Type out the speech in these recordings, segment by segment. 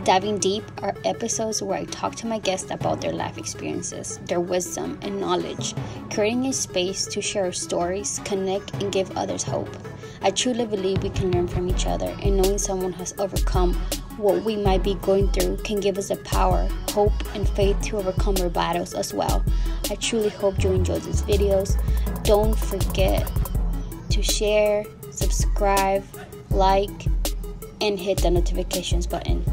Diving Deep are episodes where I talk to my guests about their life experiences, their wisdom and knowledge, creating a space to share stories, connect, and give others hope. I truly believe we can learn from each other, and knowing someone has overcome what we might be going through can give us the power, hope, and faith to overcome our battles as well. I truly hope you enjoyed these videos. Don't forget to share, subscribe, like, and hit the notifications button.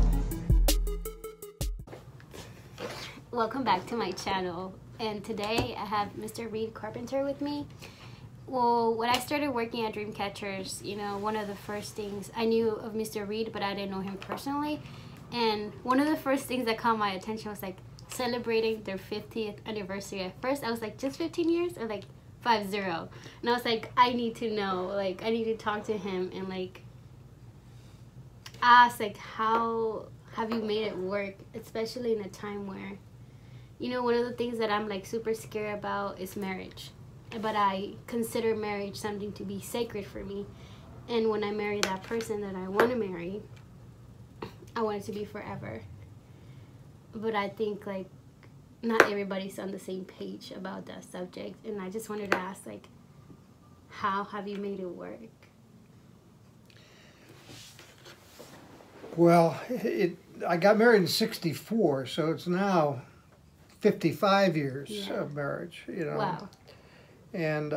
Welcome back to my channel, and today I have Mr. Reid Carpenter with me. Well, when I started working at Dreamcatchers, one of the first things I knew of Mr. Reid, but I didn't know him personally, and one of the first things that caught my attention was like celebrating their 50th anniversary. At first I was like, just 15 years or like 50, and I was like, I need to know, like I need to talk to him and like ask like, how have you made it work, especially in a time where one of the things that I'm like super scared about is marriage, but I consider marriage something to be sacred for me, and when I marry that person that I want to marry, I want it to be forever. But I think like not everybody's on the same page about that subject, and I just wanted to ask, like, how have you made it work? Well, I got married in '64, so it's now 55 years of marriage, Wow. And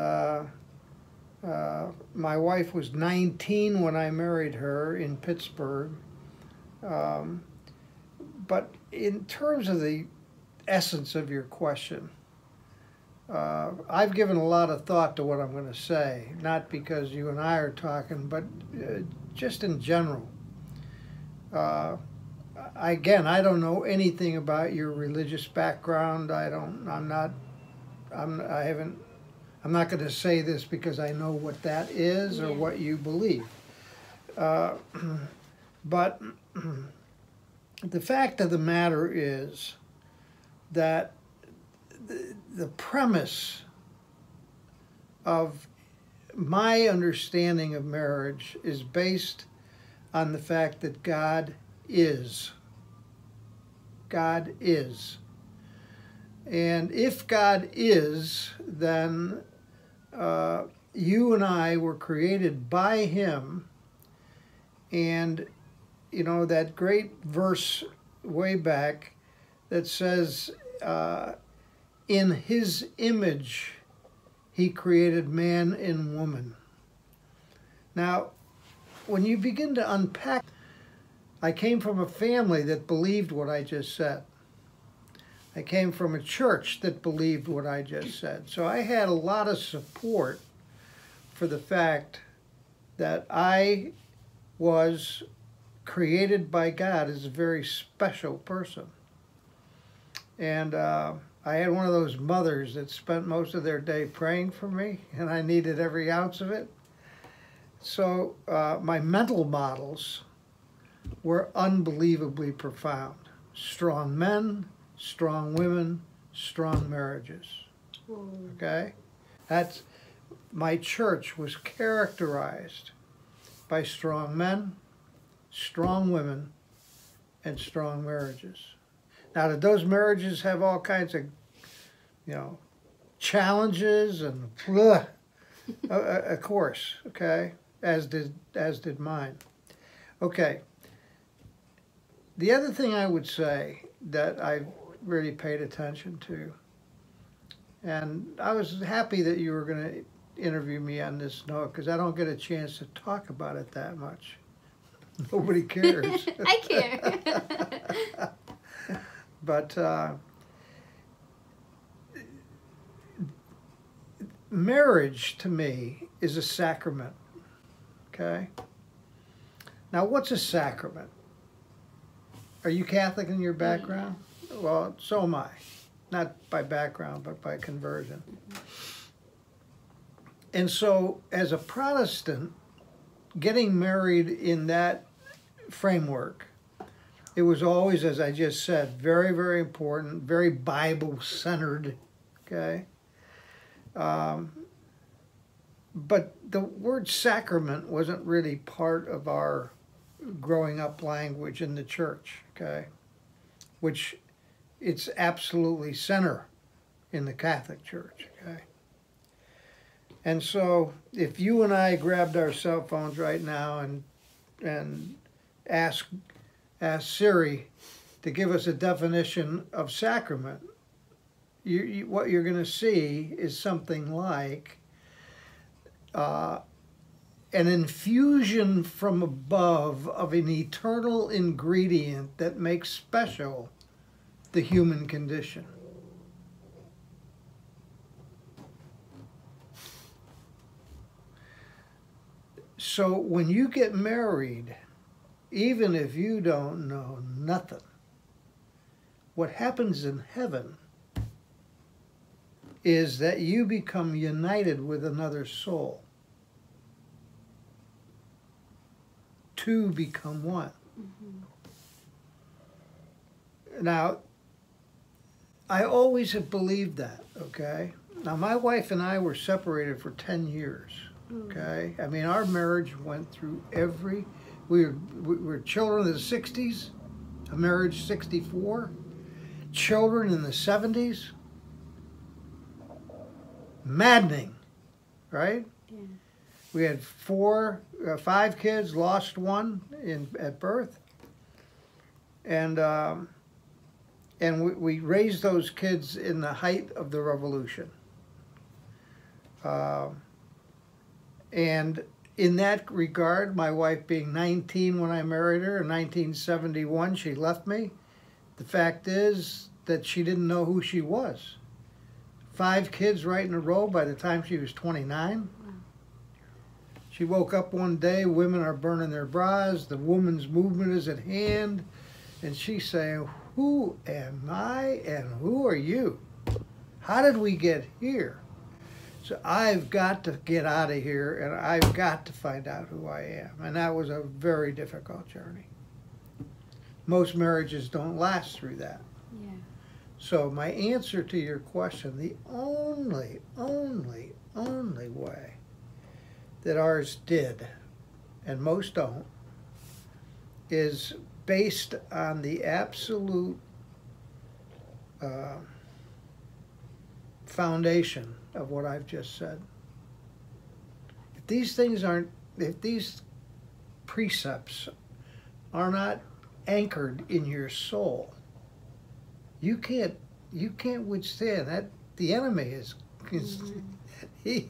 my wife was 19 when I married her in Pittsburgh. But in terms of the essence of your question, I've given a lot of thought to what I'm going to say, not because you and I are talking, but just in general. Again, I don't know anything about your religious background. I'm not going to say this because I know what that is or what you believe. But the fact of the matter is that the premise of my understanding of marriage is based on the fact that God is. God is. And if God is, then you and I were created by Him. And, that great verse way back that says, in His image He created man and woman. Now, when you begin to unpack, I came from a family that believed what I just said. I came from a church that believed what I just said. So I had a lot of support for the fact that I was created by God as a very special person. And I had one of those mothers that spent most of their day praying for me, and I needed every ounce of it. So my mental models were unbelievably profound. Strong men, strong women, strong marriages. Okay? My church was characterized by strong men, strong women, and strong marriages. Now, did those marriages have all kinds of, challenges and of course, okay, as did mine. Okay. The other thing I would say that I've really paid attention to, and I was happy that you were going to interview me on this note, because I don't get a chance to talk about it that much. Nobody cares. I care. But marriage, to me, is a sacrament, okay? Now, what's a sacrament? Are you Catholic in your background? Yeah. Well, so am I. Not by background, but by conversion. And so, as a Protestant, getting married in that framework, it was always, as I just said, very, very important, very Bible-centered, okay? But the word sacrament wasn't really part of our growing up language in the church, okay? Which it's absolutely center in the Catholic Church, okay? And so if you and I grabbed our cell phones right now and asked Siri to give us a definition of sacrament, what you're going to see is something like an infusion from above of an eternal ingredient that makes special the human condition. So when you get married, even if you don't know nothing, what happens in heaven is that you become united with another soul. Two become one. Mm-hmm. Now, I always have believed that, okay? Now, my wife and I were separated for 10 years, okay? I mean, our marriage went through we were children in the 60s, a marriage 64, children in the 70s. Maddening, right? Yeah. We had 5 kids, lost one at birth, and we raised those kids in the height of the revolution. And in that regard, my wife being 19 when I married her, in 1971 she left me. The fact is that she didn't know who she was. 5 kids right in a row by the time she was 29. She woke up one day, women are burning their bras, the women's movement is at hand, and she's saying, who am I and who are you? How did we get here? So I've got to get out of here and I've got to find out who I am. And that was a very difficult journey. Most marriages don't last through that. Yeah. So my answer to your question, the only way that ours did, and most don't, is based on the absolute foundation of what I've just said. If these precepts are not anchored in your soul, you can't withstand that. The enemy is he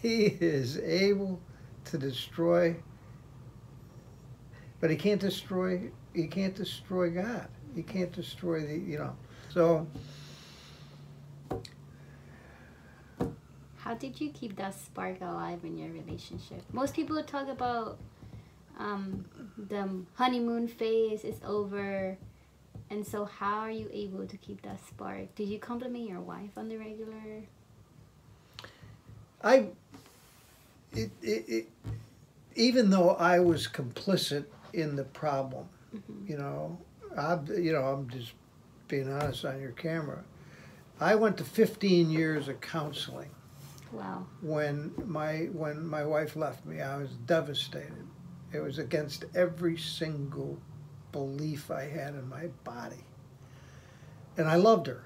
is able to destroy, but he can't destroy God. He can't destroy so. How did you keep that spark alive in your relationship? Most people talk about the honeymoon phase is over. And so how are you able to keep that spark? Did you compliment your wife on the regular? Even though I was complicit in the problem, I'm just being honest on your camera. I went to 15 years of counseling. Wow. When my wife left me, I was devastated. It was against every single belief I had in my body. And I loved her.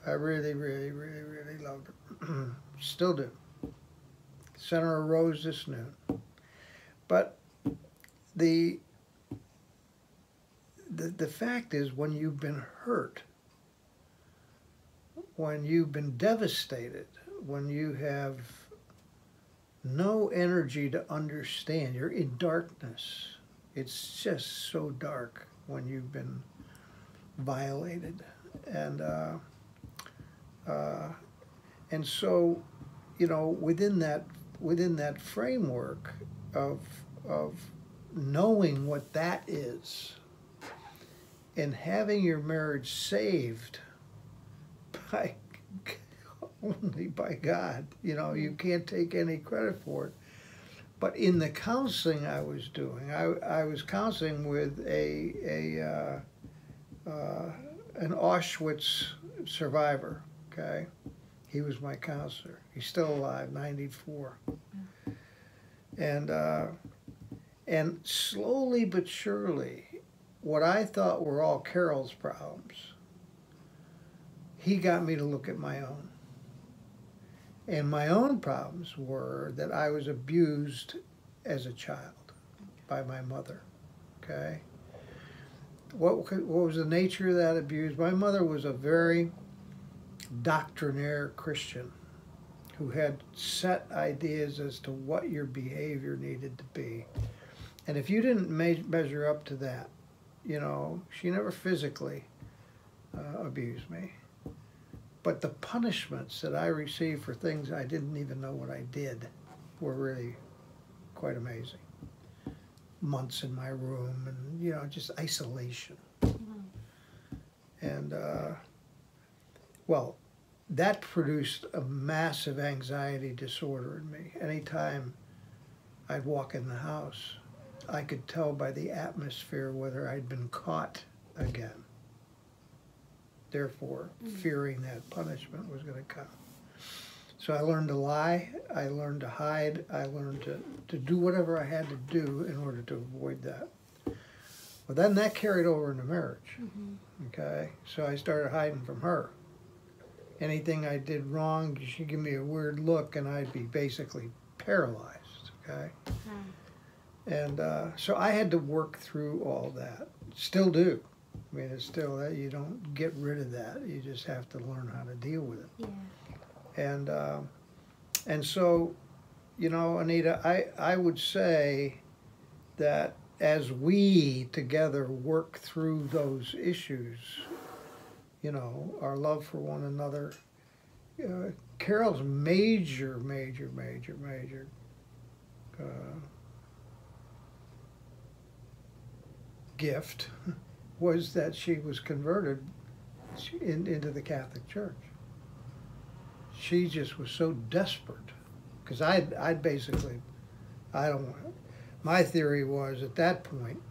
I really, really, really, really loved her. Still do. Sent her a rose this noon. But the fact is, when you've been hurt, when you've been devastated, when you have no energy to understand, you're in darkness. It's just so dark when you've been violated, and so, within that framework of knowing what that is, and having your marriage saved only by God, you can't take any credit for it. But in the counseling I was doing, I was counseling with an Auschwitz survivor, okay? He was my counselor. He's still alive, 94. And And slowly but surely, what I thought were all Carol's problems, he got me to look at my own. And my own problems were that I was abused as a child by my mother, okay? What was the nature of that abuse? My mother was a very doctrinaire Christian who had set ideas as to what your behavior needed to be. And if you didn't measure up to that, you know, she never physically abused me. But the punishments that I received for things I didn't even know what I did were really quite amazing. Months in my room and, you know, just isolation. And, well, that produced a massive anxiety disorder in me. Anytime I'd walk in the house, I could tell by the atmosphere whether I'd been caught again. Therefore, fearing that punishment was going to come. So I learned to lie, I learned to hide, I learned to do whatever I had to do in order to avoid that. Well, then that carried over into marriage, okay? So I started hiding from her. Anything I did wrong, she'd give me a weird look and I'd be basically paralyzed, okay? And so I had to work through all that. Still do. I mean, it's still that you don't get rid of that. You just have to learn how to deal with it. Yeah. And so, you know, Anita, I would say that as we together work through those issues, you know, our love for one another, Carol's major gift was that she was converted into the Catholic Church. She just was so desperate, because I'd basically, my theory was at that point,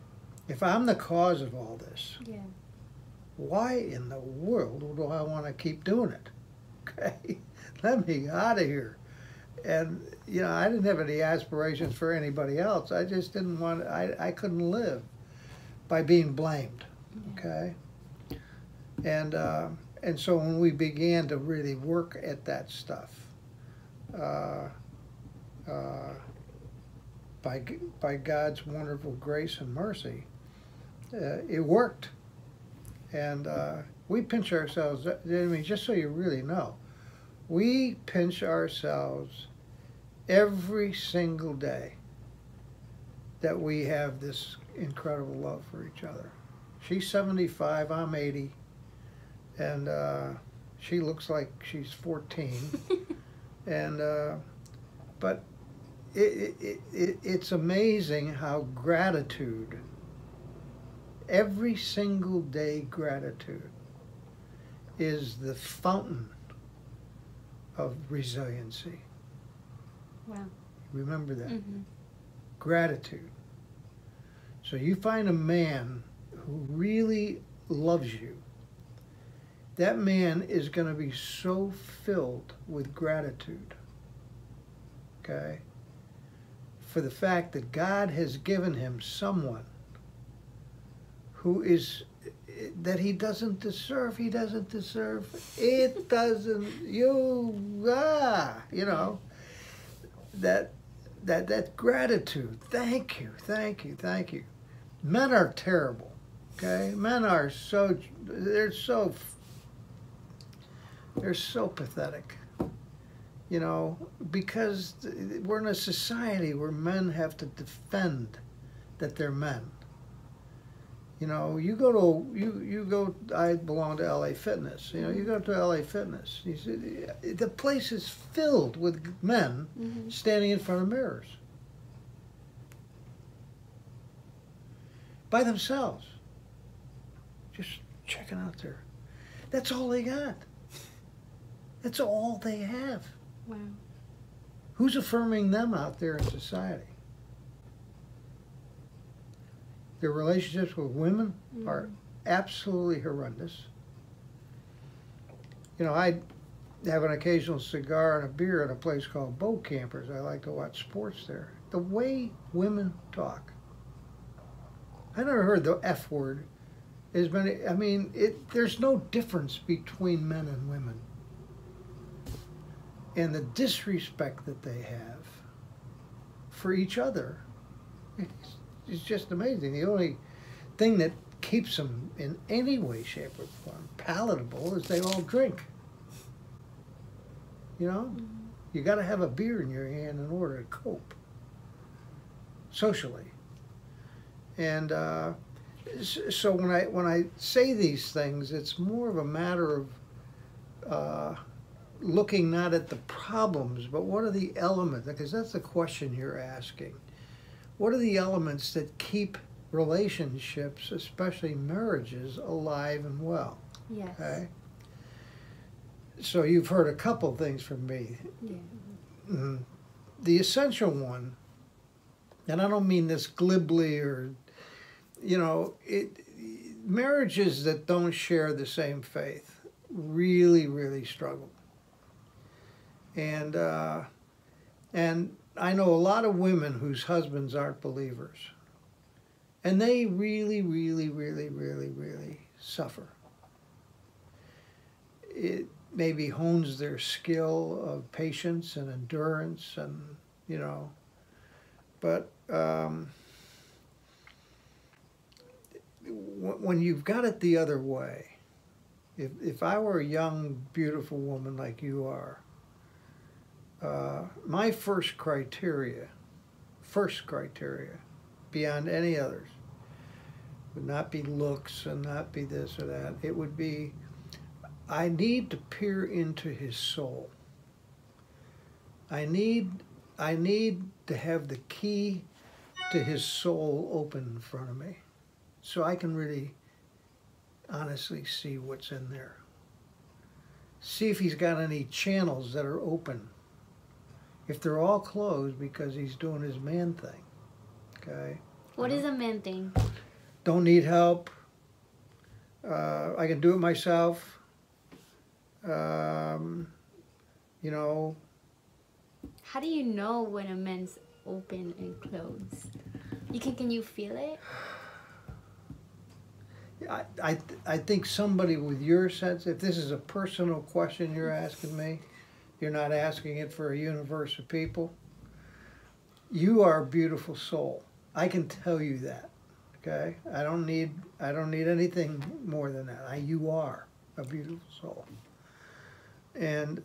if I'm the cause of all this, why in the world do I want to keep doing it? Okay, let me out of here. And, you know, I didn't have any aspirations for anybody else. I just didn't want, I couldn't live by being blamed, okay? And so when we began to really work at that stuff, by God's wonderful grace and mercy, it worked. And we pinch ourselves, I mean, just so you really know, we pinch ourselves every single day that we have this incredible love for each other. She's 75, I'm 80, and she looks like she's 14. And but it's amazing how gratitude, every single day gratitude, is the fountain of resiliency. Wow. Remember that. Gratitude. So you find a man who really loves you, that man is going to be so filled with gratitude, okay, for the fact that God has given him someone who is, that he doesn't deserve. He doesn't deserve. It doesn't, you know, that gratitude. Thank you, thank you, thank you. Men are terrible, okay? Men are they're so pathetic, you know, because we're in a society where men have to defend that they're men. You know, I belong to LA Fitness. You know, you go to LA Fitness, you see, the place is filled with men standing in front of mirrors by themselves, just checking out their, that's all they got. That's all they have. Wow. Who's affirming them out there in society? Their relationships with women are absolutely horrendous. You know, I have an occasional cigar and a beer at a place called Boat Campers. I like to watch sports there. The way women talk, I never heard the F word as many. I mean, there's no difference between men and women. And the disrespect that they have for each other is just amazing. The only thing that keeps them in any way, shape, or form palatable is they all drink. You know? Mm-hmm. You got to have a beer in your hand in order to cope socially. And so when I say these things, it's more of a matter of looking not at the problems, but what are the elements, because that's the question you're asking. What are the elements that keep relationships, especially marriages, alive and well? Yes. Okay? So you've heard a couple things from me. Yeah. Mm-hmm. The essential one, and I don't mean this glibly or, you know, marriages that don't share the same faith really, really struggle. And I know a lot of women whose husbands aren't believers. And they really, really, really, really, really suffer. It maybe hones their skill of patience and endurance and, you know, but when you've got it the other way, if I were a young, beautiful woman like you are, my first criteria, beyond any others, would not be looks and not be this or that. It would be, I need to peer into his soul. I need to have the key to his soul open in front of me so I can really honestly see what's in there. See if he's got any channels that are open. If they're all closed, because he's doing his man thing. Okay? What is a man thing? Don't need help. I can do it myself. You know. How do you know when a man's open and closed? Can you feel it? I think somebody with your sense, if this is a personal question you're asking me, you're not asking it for a universe of people. You are a beautiful soul. I can tell you that. Okay? I don't need anything more than that. You are a beautiful soul. And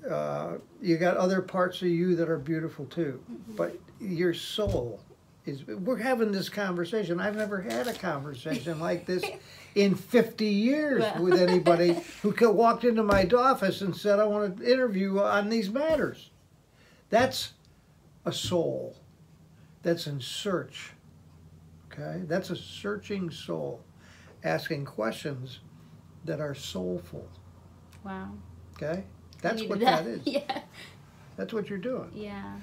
you got other parts of you that are beautiful too. Mm-hmm. But your soul is, we're having this conversation. I've never had a conversation like this in 50 years with anybody who walked into my office and said, I want to interview on these matters. That's a soul that's in search. Okay? That's a searching soul asking questions that are soulful. Wow. Okay? That's what that is. Yeah. That's what you're doing. Yeah.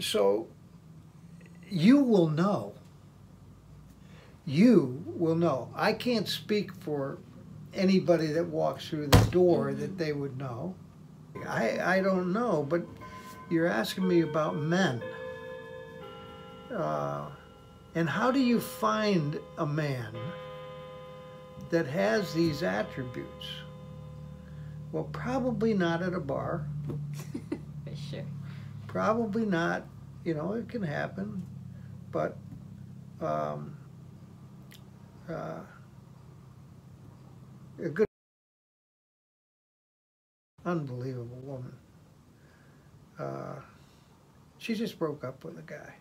So you will know. You will know. I can't speak for anybody that walks through the door that they would know. I don't know, but you're asking me about men. And how do you find a man that has these attributes? Well, probably not at a bar. For sure. Probably not. You know, it can happen. But a good, unbelievable woman. She just broke up with a guy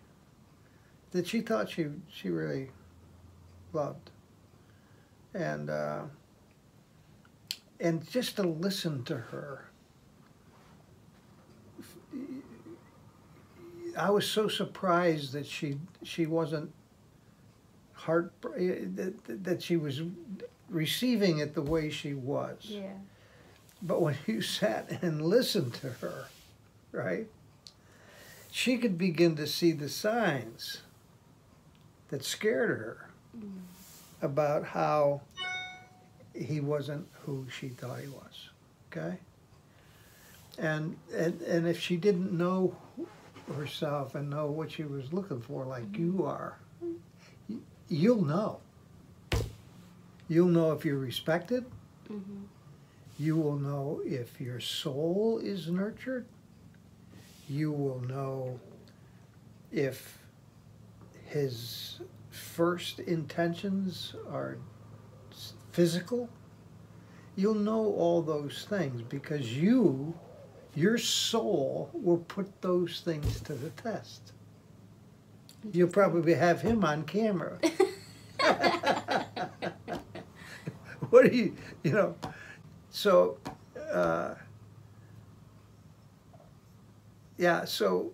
that she thought she really loved. And just to listen to her, I was so surprised that she wasn't that she was receiving it the way she was. Yeah. But when you sat and listened to her, right, she could begin to see the signs that scared her about how he wasn't who she thought he was. Okay? And if she didn't know herself and know what she was looking for like you are, you'll know. You'll know if you're respected. Mm-hmm. You will know if your soul is nurtured. You will know if his first intentions are physical. You'll know all those things because your soul will put those things to the test. You'll probably have him on camera. What do you know? So, yeah, so.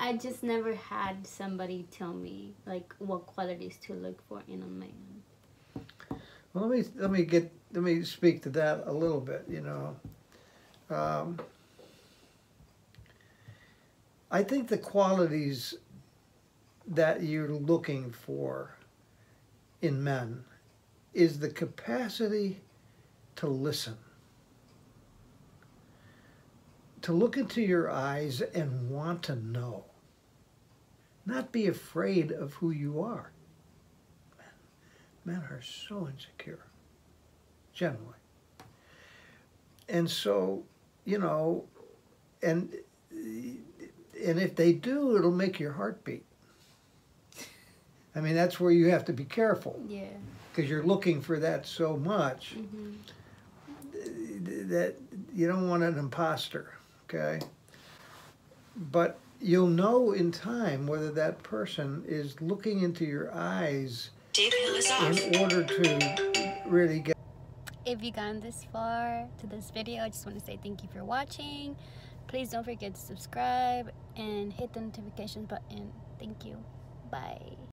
I just never had somebody tell me like what qualities to look for in a man. Well, let me speak to that a little bit. I think the qualities that you're looking for in men is the capacity to listen, to look into your eyes and want to know, not be afraid of who you are. Men are so insecure, generally. And so, and if they do, it'll make your heart beat. I mean, that's where you have to be careful. Yeah. Because you're looking for that so much that you don't want an imposter, okay? But you'll know in time whether that person is looking into your eyes in order to really get. If you gone this far to this video, I just want to say thank you for watching. Please don't forget to subscribe and hit the notifications button. Thank you. Bye.